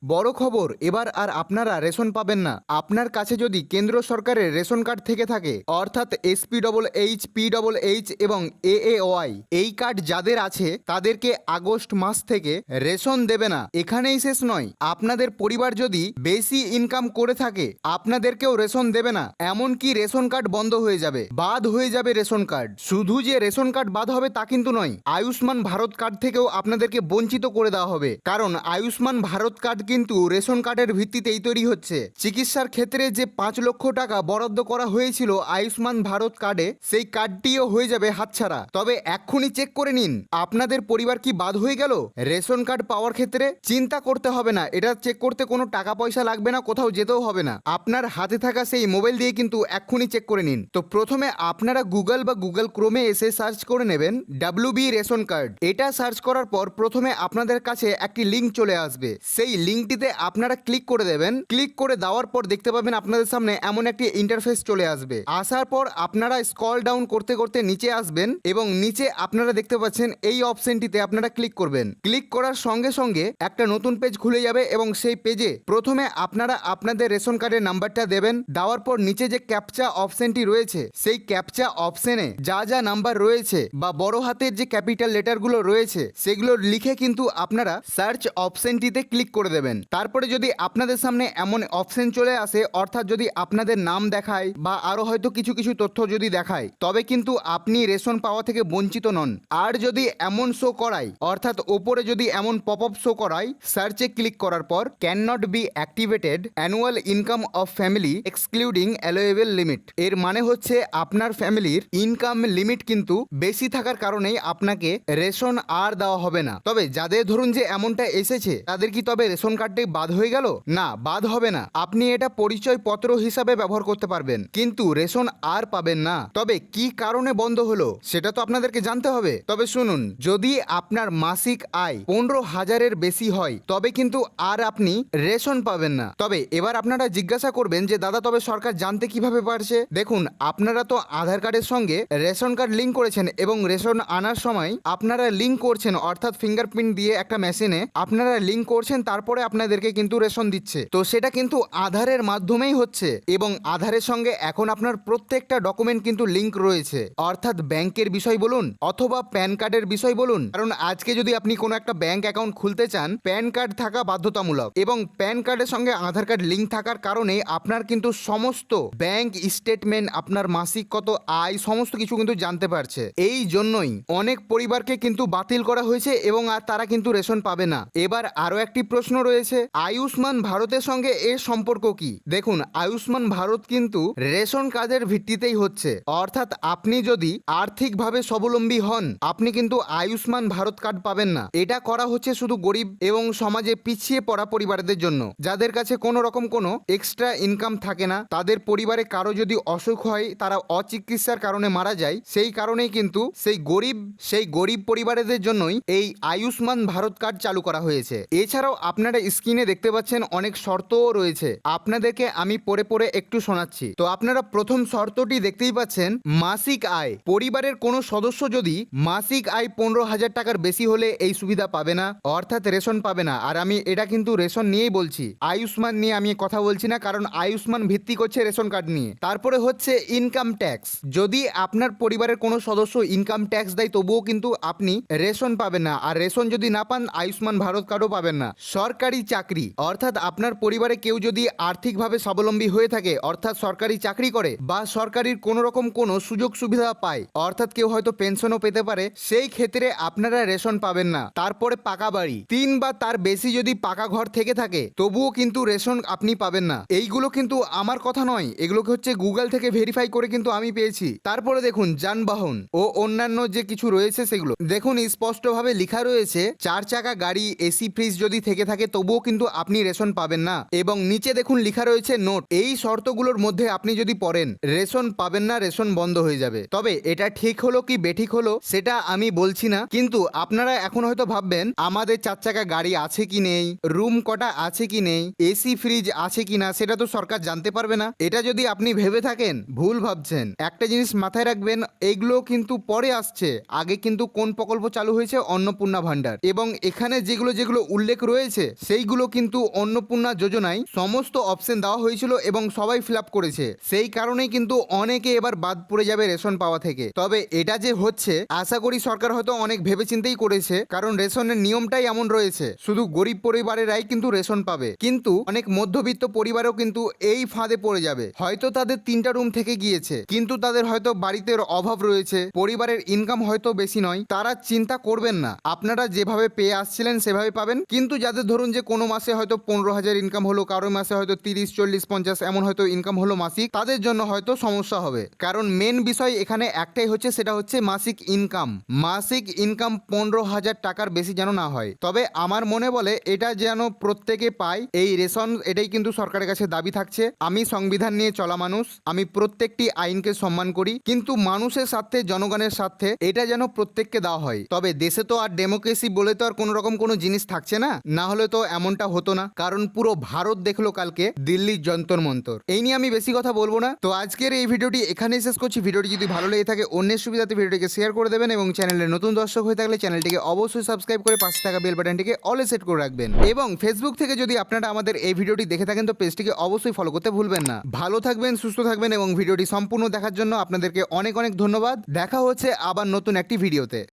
বড় খবর, এবার আর আপনারা রেশন পাবেন না। আপনার কাছে যদি কেন্দ্র সরকারের রেশন কার্ড থেকে থাকে, অর্থাৎ SPHH, PHH এবং AAOI, এই কার্ড যাদের আছে তাদেরকে আগস্ট মাস থেকে রেশন দেবে না। এখানেই শেষ নয়, আপনাদের পরিবার যদি বেশি ইনকাম করে থাকে আপনাদেরকেও রেশন দেবে না। এমনকি রেশন কার্ড বন্ধ হয়ে যাবে, বাদ হয়ে যাবে রেশন কার্ড। শুধু যে রেশন কার্ড বাদ হবে তা কিন্তু নয়, আয়ুষ্মান ভারত কার্ড থেকেও আপনাদেরকে বঞ্চিত করে দেওয়া হবে। কারণ আয়ুষ্মান ভারত কার্ড কিন্তু রেশন কার্ডের ভিত্তিতেই তৈরি হচ্ছে। চিকিৎসার ক্ষেত্রে যে 5 লক্ষ টাকা বরাদ্দ করা হয়েছিল আয়ুষ্মান ভারত কার্ডে, সেই কার্ডটিও হয়ে যাবে হাতছাড়া। তবে এক্ষুনি চেক করে নিন আপনাদের পরিবার কি বাদ হয়ে গেল রেশন কার্ড পাওয়ার ক্ষেত্রে। চিন্তা করতে হবে না, এটা চেক করতে কোনো টাকা পয়সা লাগবে না, কোথাও যেতেও হবে না। আপনার হাতে থাকা সেই মোবাইল দিয়ে কিন্তু এক্ষুনি চেক করে নিন। তো প্রথমে আপনারা গুগল বা গুগল ক্রোমে এসে সার্চ করে নেবেন WB রেশন কার্ড। এটা সার্চ করার পর প্রথমে আপনাদের কাছে একটি লিঙ্ক চলে আসবে, সেই লিঙ্কটিতে আপনারা ক্লিক করে দেবেন। ক্লিক করে দেওয়ার পর দেখতে পাবেন আপনাদের সামনে এমন একটি ইন্টারফেস চলে আসবে। আসার পর আপনারা স্ক্রল ডাউন করতে করতে নিচে আসবেন এবং নিচে আপনারা দেখতে পাচ্ছেন এই অপশনটিতে আপনারা ক্লিক করবেন। ক্লিক করার সঙ্গে সঙ্গে একটা নতুন পেজ খুলে যাবে এবং সেই পেজে প্রথমে আপনারা আপনাদের রেশন কার্ডের নাম্বারটা দেবেন। দেওয়ার পর নিচে যে ক্যাপচা অপশনটি রয়েছে, সেই ক্যাপচা অপশনে যা যা নাম্বার রয়েছে বা বড় হাতের যে ক্যাপিটাল লেটারগুলো রয়েছে সেগুলো লিখে কিন্তু আপনারা সার্চ অপশনটিতে ক্লিক করে দেবেন। তারপরে যদি আপনাদের সামনে এমন অপশন চলে আসে, অর্থাৎ যদি আপনাদের নাম দেখায় বা আরো হয়তো কিছু কিছু তথ্য যদি দেখায়, তবে কিন্তু আপনি রেশন পাওয়া থেকে বঞ্চিত নন। আর যদি এমন শো করায়, অর্থাৎ ওপরে যদি এমন পপ আপ শো করায় সার্চে ক্লিক করার পর can not be activated annual income of family excluding allowable limit, এর মানে হচ্ছে আপনার ফ্যামিলির ইনকাম লিমিট কিন্তু বেশি থাকার কারণেই আপনাকে রেশন আর দেওয়া হবে না। তবে যাদের ধরুন যে এমনটা এসেছে তাদের কি তবে রেশন কার্ডটি বাদ হয়ে গেল? না, বাদ হবে না। আপনি এটা পরিচয় পত্র হিসাবে ব্যবহার করতে পারবেন, কিন্তু রেশন আর পাবেন না। তবে কি কারণে বন্ধ হলো সেটা তো আপনাদেরকে জানতে হবে। তবে শুনুন, যদি আপনার মাসিক আয় 15,000-এর বেশি হয় তবে কিন্তু আর আপনি রেশন পাবেন না। তবে এবার আপনারা জিজ্ঞাসা করবেন যে দাদা তবে সরকার জানতে কিভাবে পারছে? দেখুন, আপনারা তো আধার কার্ডের সঙ্গে রেশন কার্ড লিঙ্ক করেছেন এবং রেশন আনার সময় আপনারা লিঙ্ক করছেন, অর্থাৎ ফিঙ্গারপ্রিন্ট দিয়ে একটা মেশিনে আপনারা লিঙ্ক করছেন, তারপরে আপনাদেরকে কিন্তু রেশন দিচ্ছে। তো সেটা কিন্তু আধারের মাধ্যমেই হচ্ছে এবং আধারের সঙ্গে এখন আপনার প্রত্যেকটা ডকুমেন্ট কিন্তু লিঙ্ক রয়েছে, অর্থাৎ ব্যাংকের বিষয় বলুন অথবা প্যান কার্ডের বিষয় বলুন। কারণ আজকে যদি আপনি কোনো একটা ব্যাংক অ্যাকাউন্ট খুলতে চান, প্যান কার্ড থাকা বাধ্যতামূলক এবং প্যান কার্ডের সঙ্গে আধার কার্ড লিঙ্ক থাকার কারণে আপনার কিন্তু সমস্ত ব্যাংক স্টেটমেন্ট, আপনার মাসিক কত আয়, সমস্ত কিছু কিন্তু জানতে পারছে। এই জন্যই অনেক পরিবারকে কিন্তু বাতিল করা হয়েছে এবং আর তারা কিন্তু রেশন পাবে না। এবার আরো একটি প্রশ্ন রয়েছে, আয়ুষ্মান ভারতের সঙ্গে এর সম্পর্ক কি? দেখুন, আয়ুষ্মান ভারত কিন্তু রেশন কার্ডের ভিত্তিতেই হচ্ছে, অর্থাৎ আপনি যদি আর্থিকভাবে স্বাবলম্বী হন আপনি কিন্তু আয়ুষ্মান ভারত কার্ড পাবেন না। এটা করা হচ্ছে শুধু গরিব এবং সমাজে পিছিয়ে পড়া পরিবারদের জন্য, যাদের কাছে কোনো রকম কোনো এক্সট্রা ইনকাম থাকে না। তাদের পরিবারে কারো যদি অসুখ হয়, তারা অচিকিৎসার কারণে মারা যায়, সেই কারণেই কিন্তু সেই গরিব পরিবারদের জন্যই এই আয়ুষ্মান ভারত কার্ড চালু করা হয়েছে। এছাড়াও আপনারা স্ক্রিনে দেখতে পাচ্ছেন অনেক শর্তও রয়েছে, আপনাদেরকে আমি পড়ে পড়ে একটু শোনাচ্ছি। তো আপনারা প্রথম শর্তটি দেখতেই পাচ্ছেন, মাসিক আয়। পরিবারের কোনো সদস্য যদি মাসিক আয় 15,000 টাকার বেশি হলে এই সুবিধা পাবে না, অর্থাৎ রেশন পাবে না। আর আমি এটা কিন্তু রেশন নিয়েই বলছি, আয়ুষ্মান নিয়ে আমি কথা বলছি না, কারণ আয়ুষ্মান ভিত্তিক হচ্ছে রেশন কার্ড নিয়ে। তারপরে হচ্ছে ইনকাম ট্যাক্স। যদি আপনার পরিবারের কোনো সদস্য ইনকাম ট্যাক্স দেয় তবুও কিন্তু আপনি রেশন পাবেন না। আর রেশন যদি না পান আয়ুষ্মান ভারত কার্ডও পাবেন না। সরকারি চাকরি, অর্থাৎ আপনার পরিবারে কেউ যদি আর্থিকভাবে স্বাবলম্বী হয়ে থাকে, অর্থাৎ সরকারি চাকরি করে বা সরকারির কোনো রকম কোনো সুযোগ সুবিধা পায়, অর্থাৎ কেউ হয়তো পেনশনও পেতে পারে, সেই ক্ষেত্রে আপনারা রেশন পাবেন না। তারপরে পাকা বাড়ি, 3 বা তার বেশি যদি পাকা ঘর থেকে থাকে তবুও কিন্তু রেশন আপনি পাবেন না। এইগুলো কিন্তু আমার কথা নয়, এগুলোকে হচ্ছে গুগল থেকে ভেরিফাই করে কিন্তু আমি পেয়েছি। তারপরে দেখুন যানবাহন ও অন্যান্য যে কিছু রয়েছে সেগুলো দেখুন স্পষ্টভাবে লেখা রয়েছে, 4 চাকা গাড়ি, এসি ফ্রিজ যদি থেকে থাকে তবুও কিন্তু আপনি রেশন পাবেন না। এবং নিচে দেখুন লেখা রয়েছে নোট, এই শর্তগুলোর মধ্যে আপনি যদি পড়েন রেশন পাবেন না, রেশন বন্ধ হয়ে যাবে। তবে এটা ঠিক হলো কি বেঠিক হলো সেটা আমি বলছি না, কিন্তু আপনারা এখন হয়তো ভাববেন আমাদের 4 চাকা গাড়ি আছে কি নেই, রুম কটা আছে কি নেই, এসি ফ্রিজ আছে কি না, সেটা তো সরকার জানতে পারবে না। এটা যদি আপনি ভেবে থাকেন ভুল ভাবছেন। একটা জিনিস মাথায় রাখবেন, এগুলো কিন্তু পরে আসছে। আগে কিন্তু কোন প্রকল্প চালু হয়েছে? অন্নপূর্ণা ভান্ডার। এবং এখানে যেগুলো উল্লেখ রয়েছে সেইগুলো কিন্তু অন্নপূর্ণা যোজনায় সমস্ত অপশন দেওয়া হয়েছিল এবং সবাই ফিল আপ করেছে। সেই কারণেই কিন্তু অনেকে এবার বাদ পড়ে যাবে রেশন পাওয়া থেকে। তবে এটা যে হচ্ছে আশা করি সরকার হয়তো অনেক ভেবেচিন্তেই করেছে, কারণ রেশনের নিয়মটাই এমন রয়েছে শুধু গরিব পরিবারেরাই কিন্তু রেশন পাবে, কিন্তু অনেক মধ্যবিত্ত পরিবারও কিন্তু এই ফাঁদে পড়ে যাবে। হয়তো তাদের 3টা রুম থেকে গিয়েছে, কিন্তু তাদের হয়তো বাড়িতে অভাব রয়েছে, পরিবারের ইনকাম হয়তো বেশি নয়। তারা চিন্তা করবেন না, আপনারা যেভাবে পেয়ে আসছিলেন সেভাবে পাবেন। কিন্তু যাদের ধরুন যে কোনো মাসে হয়তো 15,000 ইনকাম হলো, কারো মাসে হয়তো 30, 40, 50 এমন হয়তো ইনকাম হলো মাসিক, তাদের জন্য হয়তো সমস্যা হবে। কারণ মেন বিষয় এখানে একটাই হচ্ছে, সেটা হচ্ছে মাসিক ইনকাম। মাসিক ইনকাম 15,000 টাকার বেশি যেন না হয়। তবে আমার মনে বলে এটা যেন প্রত্যেকে পায় এই রেশন, এটাই কিন্তু সরকারের কাছে দাবি থাকছে। আমি সংবিধান নিয়ে চলা মানুষ, আমি প্রত্যেকটি আইনকে সম্মান করি, কিন্তু মানুষের স্বার্থে, জনগণের স্বার্থে এটা যেন প্রত্যেককে দেওয়া হয়। তবে দেশে তো আর ডেমোক্রেসি বলে তো আর কোনো রকম কোনো জিনিস থাকছে না, না হলে তো এমনটা হতো না। কারণ পুরো ভারত দেখলো কালকে দিল্লির যন্তর মন্তর। এই নিয়ে আমি বেশি কথা বলবো না। তো আজকের এই ভিডিওটি এখানেই শেষ করছি। ভিডিওটি যদি ভালো লেগে থাকে অন্যের সুবিধাতে ভিডিওটিকে শেয়ার করে দেবেন, এবং চ্যানেলে নতুন দর্শক হয়ে থাকলে চ্যানেলটিকে অবশ্যই সাবস্ক্রাইব করে পাশে থাকা বেল বাটনটিকে অলে সেট করে রাখবেন। এবং ফেসবুক থেকে যদি আপনারা আমাদের এই ভিডিওটি দেখে থাকেন তো পেজটিকে অবশ্যই ফলো করতে ভুলবেন না। ভালো থাকবেন, সুস্থ থাকবেন, এবং ভিডিওটি সম্পূর্ণ দেখার জন্য আপনাদেরকে অনেক অনেক ধন্যবাদ। দেখা হচ্ছে আবার নতুন একটি ভিডিওতে।